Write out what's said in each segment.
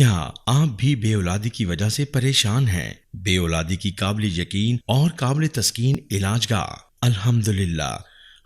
کیا آپ بھی بے اولادی کی وجہ سے پریشان ہیں؟ بے اولادی کی قابل یقین اور قابل تسکین علاج گاہ۔ الحمدللہ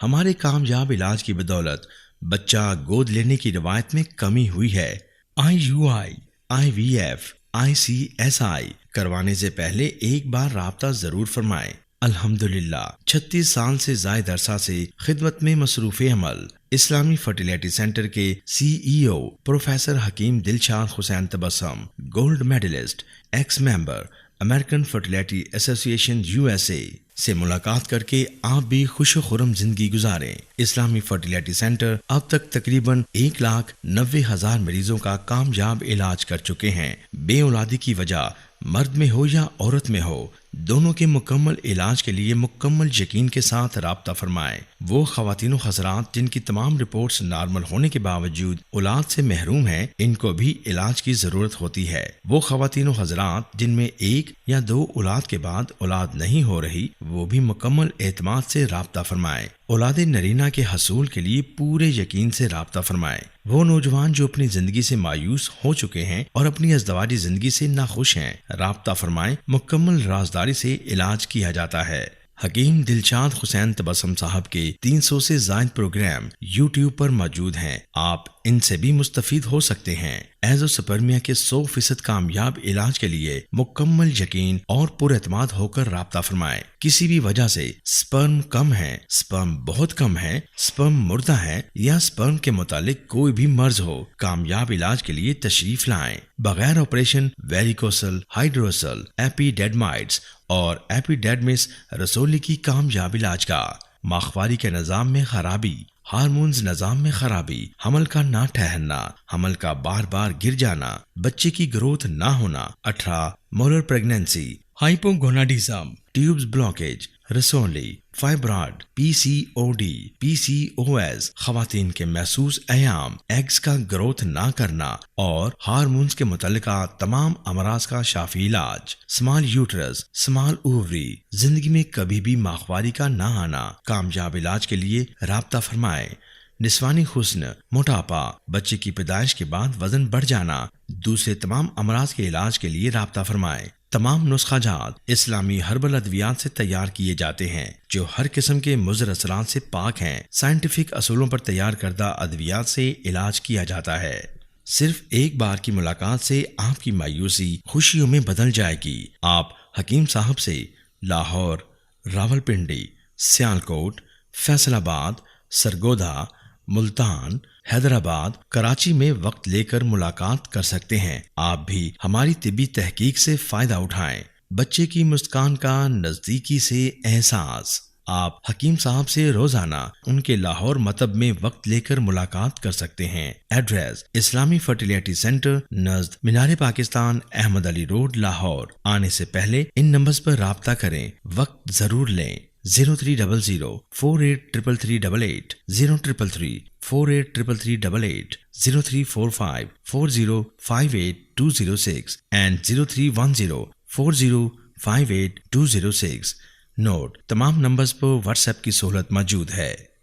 ہمارے کامیاب علاج کی بدولت بچہ گود لینے کی روایت میں کمی ہوئی ہے۔ IUI، IVF، ICSI کروانے سے پہلے ایک بار رابطہ ضرور فرمائیں۔ الحمدللہ 36 سال سے زائد عرصہ سے خدمت میں مصروف عمل اسلامی فرٹیلیٹی سینٹر کے CEO پروفیسر حکیم دلشاد حسین تبسم، گولڈ میڈلسٹ، ایکس ممبر امریکن فرٹیلیٹی ایسوسی ایشن USA سے ملاقات کر کے آپ بھی خوش و خرم زندگی گزاریں۔ اسلامی فرٹیلیٹی سینٹر اب تک تقریباً 1,90,000 مریضوں کا کامیاب علاج کر چکے ہیں۔ بے اولادی کی وجہ مرد میں ہو یا عورت میں ہو، دونوں کے مکمل علاج کے لیے مکمل یقین کے ساتھ رابطہ فرمائیں۔ وہ خواتین و حضرات جن کی تمام رپورٹس نارمل ہونے کے باوجود اولاد سے محروم ہیں، ان کو بھی علاج کی ضرورت ہوتی ہے۔ وہ خواتین و حضرات جن میں 1 یا 2 اولاد کے بعد اولاد نہیں ہو رہی، وہ بھی مکمل اعتماد سے رابطہ فرمائیں۔ اولاد نرینہ کے حصول کے لیے پورے یقین سے رابطہ فرمائیں۔ وہ نوجوان جو اپنی زندگی سے مایوس ہو چکے ہیں اور اپنی ازدواجی زندگی سے ناخوش ہیں، رابطہ فرمائیں۔ مکمل رازداری سے علاج کیا جاتا ہے۔ حکیم دلشاد حسین تبسم صاحب کے 300 سے زائد پروگرام YouTube پر موجود ہیں، آپ ان سے بھی مستفید ہو سکتے ہیں۔ ایزوسپرمیا کے 100% کامیاب علاج کے لیے مکمل یقین اور پر اعتماد ہو کر رابطہ فرمائیں۔ کسی بھی وجہ سے سپرم کم ہے، سپرم بہت کم ہے، سپرم مردہ ہے یا سپرم کے متعلق کوئی بھی مرض ہو، کامیاب علاج کے لیے تشریف لائیں۔ بغیر آپریشن ویریکوسل، ہائیڈروسل، ایپیڈیڈمائٹس اور ایپیڈیڈمس رسولی کی کامیاب علاج کا۔ ماہواری کے نظام میں خرابی، ہارمونز نظام میں خرابی، حمل کا نہ ٹھہرنا، حمل کا بار بار گر جانا، بچے کی گروتھ نہ ہونا، 18 Muller pregnancy, hypogonadism, tubes blockage, رسولی، فائبرائڈ، PCOD، PCOS، خواتین کے محسوس ایام، ایگز کا گروتھ نہ کرنا اور ہارمونز کے متعلقہ تمام امراض کا شافی علاج۔ سمال یوٹرس، سمال اووری، زندگی میں کبھی بھی ماہواری کا نہ آنا، کامیاب علاج کے لیے رابطہ فرمائیں۔ نسوانی حسن، موٹاپا، بچے کی پیدائش کے بعد وزن بڑھ جانا، دوسرے تمام امراض کے علاج کے لیے رابطہ فرمائیں۔ تمام نسخہ جات اسلامی ہربل ادویات سے تیار کیے جاتے ہیں جو ہر قسم کے مضر اثرات سے پاک ہیں۔ سائنٹیفک اصولوں پر تیار کردہ ادویات سے علاج کیا جاتا ہے۔ صرف ایک بار کی ملاقات سے آپ کی مایوسی خوشیوں میں بدل جائے گی۔ آپ حکیم صاحب سے لاہور، راولپنڈی، سیالکوٹ، فیصل آباد، سرگودا، ملتان، حیدرآباد، کراچی میں وقت لے کر ملاقات کر سکتے ہیں۔ آپ بھی ہماری طبی تحقیق سے فائدہ اٹھائیں۔ بچے کی مسکان کا نزدیکی سے احساس۔ آپ حکیم صاحب سے روزانہ ان کے لاہور مطب میں وقت لے کر ملاقات کر سکتے ہیں۔ ایڈریس اسلامی فرٹیلیٹی سینٹر نزد مینار پاکستان، احمد علی روڈ، لاہور۔ آنے سے پہلے ان نمبرز پر رابطہ کریں، وقت ضرور لیں۔ 0300 483388، 0333 483388، 0345 4058206 and 0310 4058206۔ نوٹ: تمام نمبرز پر واٹس ایپ کی سہولت موجود ہے۔